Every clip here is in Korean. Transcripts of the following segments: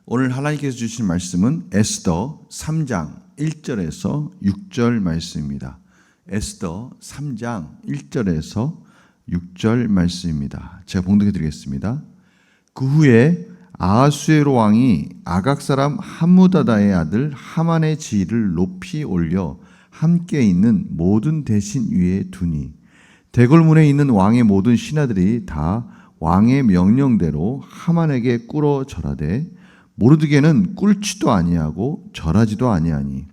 오늘 하나님께서 주신 말씀은 에스더 3장 1절에서 6절 말씀입니다. 에스더 3장 1절에서 6절 말씀입니다. 제가 봉독해 드리겠습니다. 그 후에 아하수에로 왕이 아각 사람 함무다다의 아들 하만의 지위를 높이 올려 함께 있는 모든 대신 위에 두니 대궐문에 있는 왕의 모든 신하들이 다 왕의 명령대로 하만에게 꿇어 절하되 모르드게는 꿇지도 아니하고 절하지도 아니하니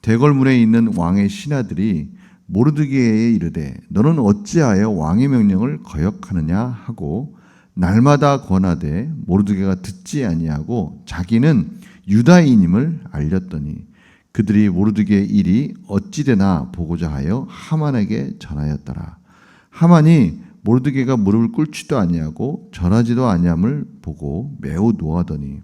대궐문에 있는 왕의 신하들이 모르드게에 이르되 너는 어찌하여 왕의 명령을 거역하느냐 하고 날마다 권하되 모르드게가 듣지 아니하고 자기는 유다인임을 알렸더니 그들이 모르드게의 일이 어찌되나 보고자 하여 하만에게 전하였더라. 하만이 모르드게가 무릎을 꿇지도 아니하고 절하지도 아니함을 보고 매우 노하더니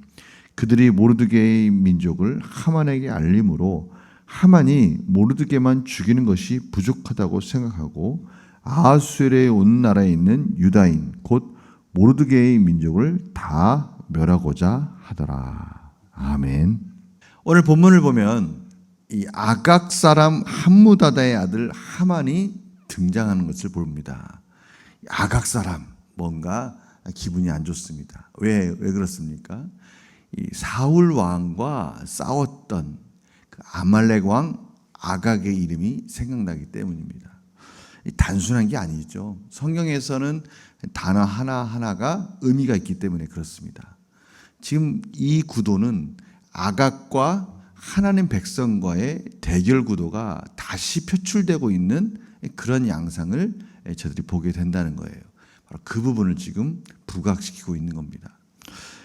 그들이 모르드게의 민족을 하만에게 알림으로 하만이 모르드게만 죽이는 것이 부족하다고 생각하고 아하수에르에 온 나라에 있는 유다인 곧 모르드게의 민족을 다 멸하고자 하더라. 아멘. 오늘 본문을 보면 이 아각 사람 함무다다의 아들 하만이 등장하는 것을 봅니다. 아각 사람 뭔가 기분이 안 좋습니다. 왜 그렇습니까? 이 사울 왕과 싸웠던 그 아말렉 왕 아각의 이름이 생각나기 때문입니다. 단순한 게 아니죠. 성경에서는 단어 하나하나가 의미가 있기 때문에 그렇습니다. 지금 이 구도는 아각과 하나님 백성과의 대결 구도가 다시 표출되고 있는 그런 양상을 저들이 보게 된다는 거예요. 바로 그 부분을 지금 부각시키고 있는 겁니다.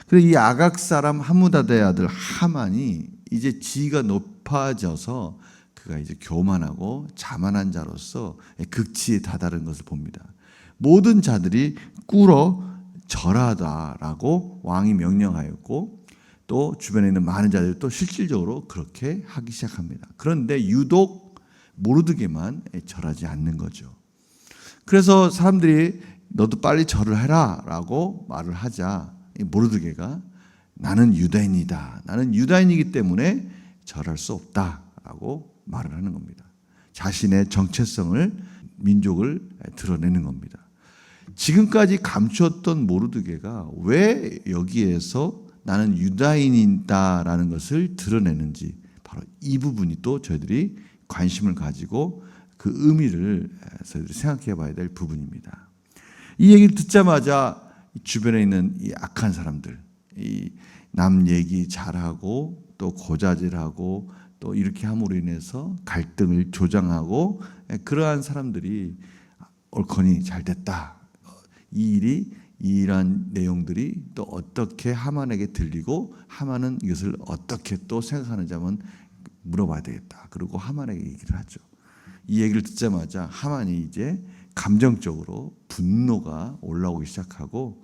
그래서 이 아각 사람 함무다다의 아들 하만이 이제 지위가 높아져서 그가 이제 교만하고 자만한 자로서 극치에 다다른 것을 봅니다. 모든 자들이 꿇어 절하다라고 왕이 명령하였고 또 주변에 있는 많은 자들이 또 실질적으로 그렇게 하기 시작합니다. 그런데 유독 모르드게만 절하지 않는 거죠. 그래서 사람들이 너도 빨리 절을 해라 라고 말을 하자 모르드게가 나는 유다인이다. 나는 유다인이기 때문에 절할 수 없다라고 말을 하는 겁니다. 자신의 정체성을 민족을 드러내는 겁니다. 지금까지 감추었던 모르드게가 왜 여기에서 나는 유다인이다라는 것을 드러내는지 바로 이 부분이 또 저희들이 관심을 가지고 그 의미를 저희들이 생각해 봐야 될 부분입니다. 이 얘기를 듣자마자 주변에 있는 이 악한 사람들, 이 남 얘기 잘하고 또 고자질하고 또 이렇게 함으로 인해서 갈등을 조장하고 그러한 사람들이 옳거니 잘 됐다. 이 일이 이러한 내용들이 또 어떻게 하만에게 들리고 하만은 이것을 어떻게 또 생각하는지 한번 물어봐야 되겠다. 그리고 하만에게 얘기를 하죠. 이 얘기를 듣자마자 하만이 이제 감정적으로 분노가 올라오기 시작하고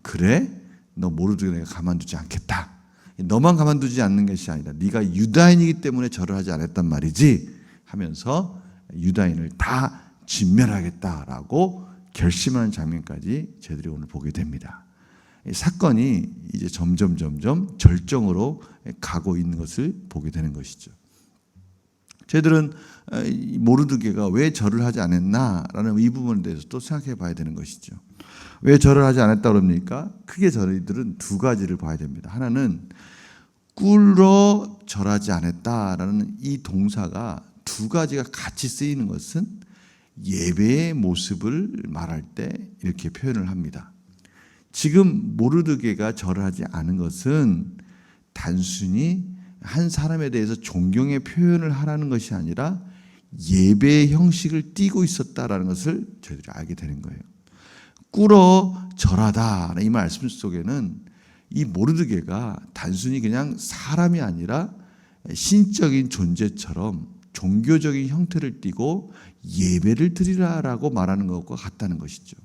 그래? 너 모르드게 내가 가만두지 않겠다. 너만 가만두지 않는 것이 아니라 네가 유다인이기 때문에 절을 하지 않았단 말이지 하면서 유다인을 다 진멸하겠다라고 결심하는 장면까지 저희들이 오늘 보게 됩니다. 이 사건이 이제 점점 절정으로 가고 있는 것을 보게 되는 것이죠. 저희들은 모르드게가 왜 절을 하지 않았나라는 이 부분에 대해서 또 생각해 봐야 되는 것이죠. 왜 절을 하지 않았다 그럽니까? 크게 저희들은 두 가지를 봐야 됩니다. 하나는 꿇어 절하지 않았다라는 이 동사가 두 가지가 같이 쓰이는 것은 예배의 모습을 말할 때 이렇게 표현을 합니다. 지금 모르드게가 절을 하지 않은 것은 단순히 한 사람에 대해서 존경의 표현을 하라는 것이 아니라 예배의 형식을 띠고 있었다라는 것을 저희들이 알게 되는 거예요. 꿇어 절하다 이 말씀 속에는 이 모르드게가 단순히 그냥 사람이 아니라 신적인 존재처럼 종교적인 형태를 띠고 예배를 드리라라고 말하는 것과 같다는 것이죠.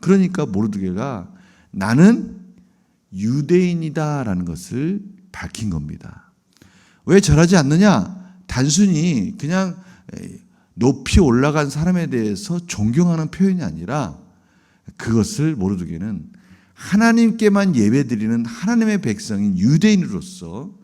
그러니까 모르드게가 나는 유대인이다라는 것을 밝힌 겁니다. 왜 절하지 않느냐? 단순히 그냥 높이 올라간 사람에 대해서 존경하는 표현이 아니라 그것을 모르드게는 하나님께만 예배드리는 하나님의 백성인 유대인으로서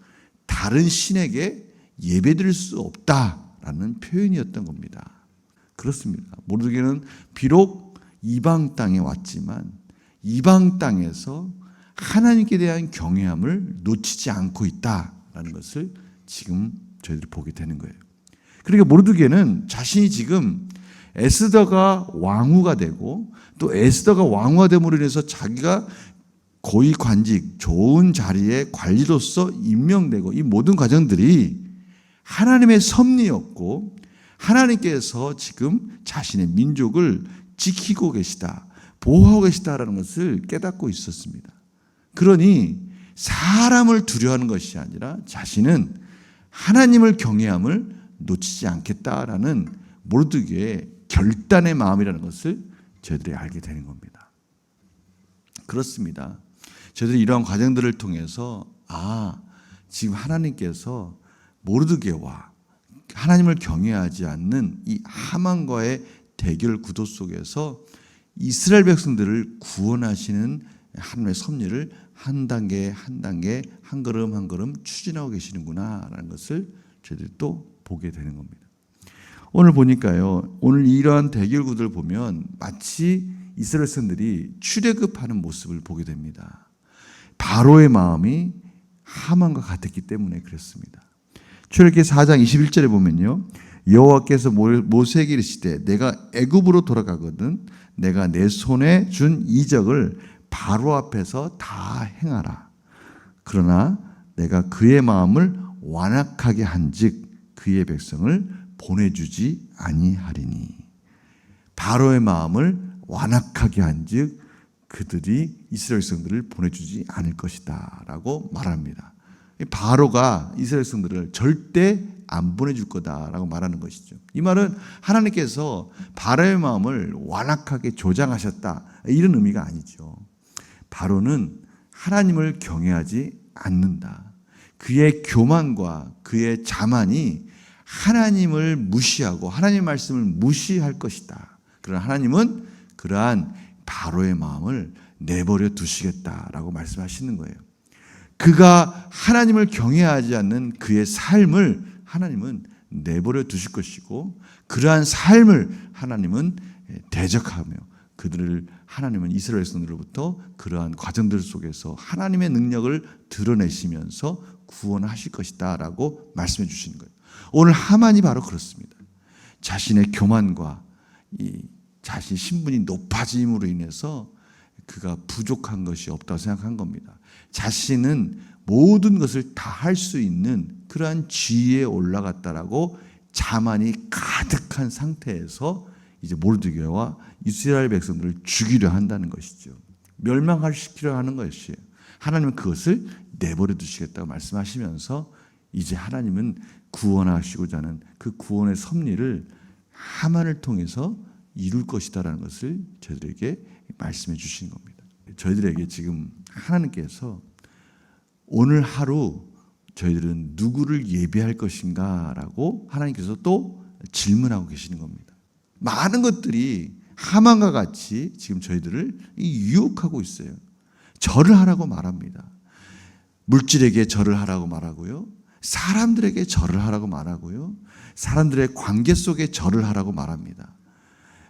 다른 신에게 예배드릴 수 없다라는 표현이었던 겁니다. 그렇습니다. 모르드게는 비록 이방 땅에 왔지만 이방 땅에서 하나님께 대한 경외함을 놓치지 않고 있다라는 것을 지금 저희들이 보게 되는 거예요. 그러니까 모르드게는 자신이 지금 에스더가 왕후가 되고 또 에스더가 왕후가 됨으로 인해서 자기가 고위 관직, 좋은 자리에 관리로서 임명되고 이 모든 과정들이 하나님의 섭리였고 하나님께서 지금 자신의 민족을 지키고 계시다, 보호하고 계시다라는 것을 깨닫고 있었습니다. 그러니 사람을 두려워하는 것이 아니라 자신은 하나님을 경외함을 놓치지 않겠다라는 모르드게의 결단의 마음이라는 것을 저희들이 알게 되는 겁니다. 그렇습니다. 저희들이 이러한 과정들을 통해서 지금 하나님께서 모르드게와 하나님을 경외하지 않는 이 하만과의 대결 구도 속에서 이스라엘 백성들을 구원하시는 하나님의 섭리를 한 단계 한 단계 한 걸음 한 걸음 추진하고 계시는구나라는 것을 저희들이 또 보게 되는 겁니다. 오늘 보니까요, 오늘 이러한 대결 구도를 보면 마치 이스라엘 백성들이 출애굽하는 모습을 보게 됩니다. 바로의 마음이 하만과 같았기 때문에 그렇습니다. 출애굽기 4장 21절에 보면요, 여호와께서 모세에게 이르시되 내가 애굽으로 돌아가거든 내가 내 손에 준 이적을 바로 앞에서 다 행하라. 그러나 내가 그의 마음을 완악하게 한즉 그의 백성을 보내주지 아니하리니. 바로의 마음을 완악하게 한즉 그들이 이스라엘 백성들을 보내주지 않을 것이다 라고 말합니다. 바로가 이스라엘 백성들을 절대 안 보내줄 거다라고 말하는 것이죠. 이 말은 하나님께서 바로의 마음을 완악하게 조장하셨다 이런 의미가 아니죠. 바로는 하나님을 경외하지 않는다. 그의 교만과 그의 자만이 하나님을 무시하고 하나님의 말씀을 무시할 것이다. 그러나 하나님은 그러한 바로의 마음을 내버려 두시겠다라고 말씀하시는 거예요. 그가 하나님을 경외하지 않는 그의 삶을 하나님은 내버려 두실 것이고 그러한 삶을 하나님은 대적하며 그들을 하나님은 이스라엘 백성들로부터 그러한 과정들 속에서 하나님의 능력을 드러내시면서 구원하실 것이다 라고 말씀해 주시는 거예요. 오늘 하만이 바로 그렇습니다. 자신의 교만과 이 자신 신분이 높아짐으로 인해서 그가 부족한 것이 없다고 생각한 겁니다. 자신은 모든 것을 다 할 수 있는 그러한 지위에 올라갔다라고 자만이 가득한 상태에서 이제 모르드게와 이스라엘 백성들을 죽이려 한다는 것이죠. 멸망시키려 하는 것이에요. 하나님은 그것을 내버려 두시겠다고 말씀하시면서 이제 하나님은 구원하시고자 하는 그 구원의 섭리를 하만을 통해서 이룰 것이다라는 것을 저희들에게 말씀해 주신 겁니다. 저희들에게 지금 하나님께서 오늘 하루 저희들은 누구를 예배할 것인가 라고 하나님께서 또 질문하고 계시는 겁니다. 많은 것들이 하만과 같이 지금 저희들을 유혹하고 있어요. 절을 하라고 말합니다. 물질에게 절을 하라고 말하고요. 사람들에게 절을 하라고 말하고요. 사람들의 관계 속에 절을 하라고 말합니다.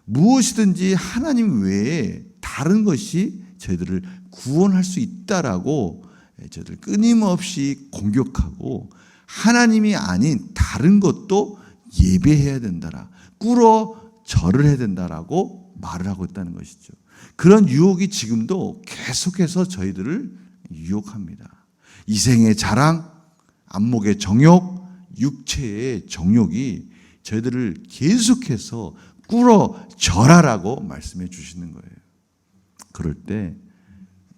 무엇이든지 하나님 외에 다른 것이 저희들을 구원할 수 있다라고 저희들 끊임없이 공격하고 하나님이 아닌 다른 것도 예배해야 된다라, 꿇어 절을 해야 된다라고 말을 하고 있다는 것이죠. 그런 유혹이 지금도 계속해서 저희들을 유혹합니다. 이생의 자랑, 안목의 정욕, 육체의 정욕이 저희들을 계속해서 꿇어 절하라고 말씀해 주시는 거예요. 그럴 때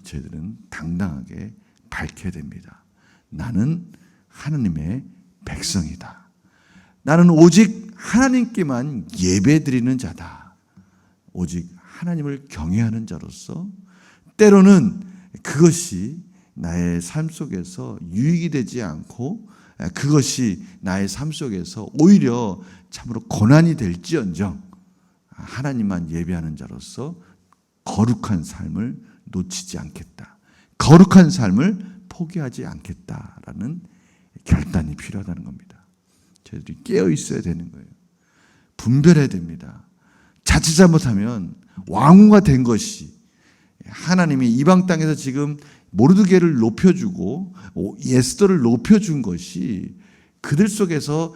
저희들은 당당하게 밝혀야 됩니다. 나는 하나님의 백성이다. 나는 오직 하나님께만 예배드리는 자다. 오직 하나님을 경외하는 자로서 때로는 그것이 나의 삶 속에서 유익이 되지 않고 그것이 나의 삶 속에서 오히려 참으로 고난이 될지언정 하나님만 예배하는 자로서 거룩한 삶을 놓치지 않겠다. 거룩한 삶을 포기하지 않겠다라는 결단이 필요하다는 겁니다. 저희들이 깨어 있어야 되는 거예요. 분별해야 됩니다. 자칫 잘못하면 왕후가 된 것이 하나님이 이방 땅에서 지금 모르드게를 높여주고 에스더를 높여준 것이 그들 속에서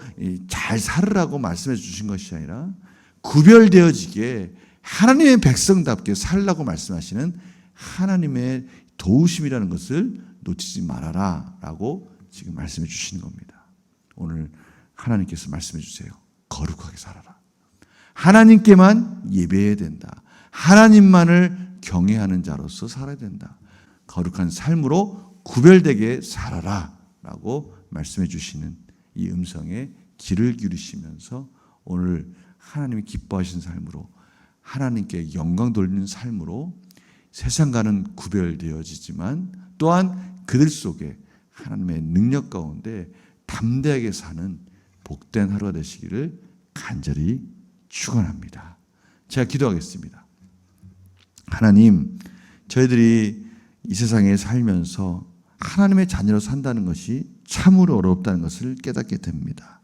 잘 살으라고 말씀해 주신 것이 아니라 구별되어지게 하나님의 백성답게 살라고 말씀하시는 하나님의 도우심이라는 것을 놓치지 말아라 라고 지금 말씀해 주시는 겁니다. 오늘 하나님께서 말씀해 주세요. 거룩하게 살아라. 하나님께만 예배해야 된다. 하나님만을 경외하는 자로서 살아야 된다. 거룩한 삶으로 구별되게 살아라 라고 말씀해 주시는 이 음성에 귀를 기울이시면서 오늘 하나님이 기뻐하시는 삶으로 하나님께 영광 돌리는 삶으로 세상과는 구별되어지지만 또한 그들 속에 하나님의 능력 가운데 담대하게 사는 복된 하루가 되시기를 간절히 축원합니다. 제가 기도하겠습니다. 하나님, 저희들이 이 세상에 살면서 하나님의 자녀로 산다는 것이 참으로 어렵다는 것을 깨닫게 됩니다.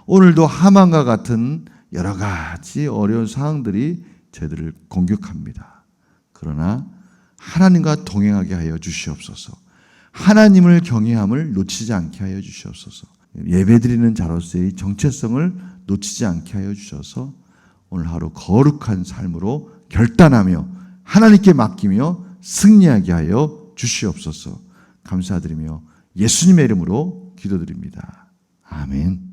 오늘도 하만과 같은 여러 가지 어려운 상황들이 저희들을 공격합니다. 그러나 하나님과 동행하게 하여 주시옵소서. 하나님을 경외함을 놓치지 않게 하여 주시옵소서. 예배드리는 자로서의 정체성을 놓치지 않게 하여 주셔서 오늘 하루 거룩한 삶으로 결단하며 하나님께 맡기며 승리하게 하여 주시옵소서. 감사드리며 예수님의 이름으로 기도드립니다. 아멘.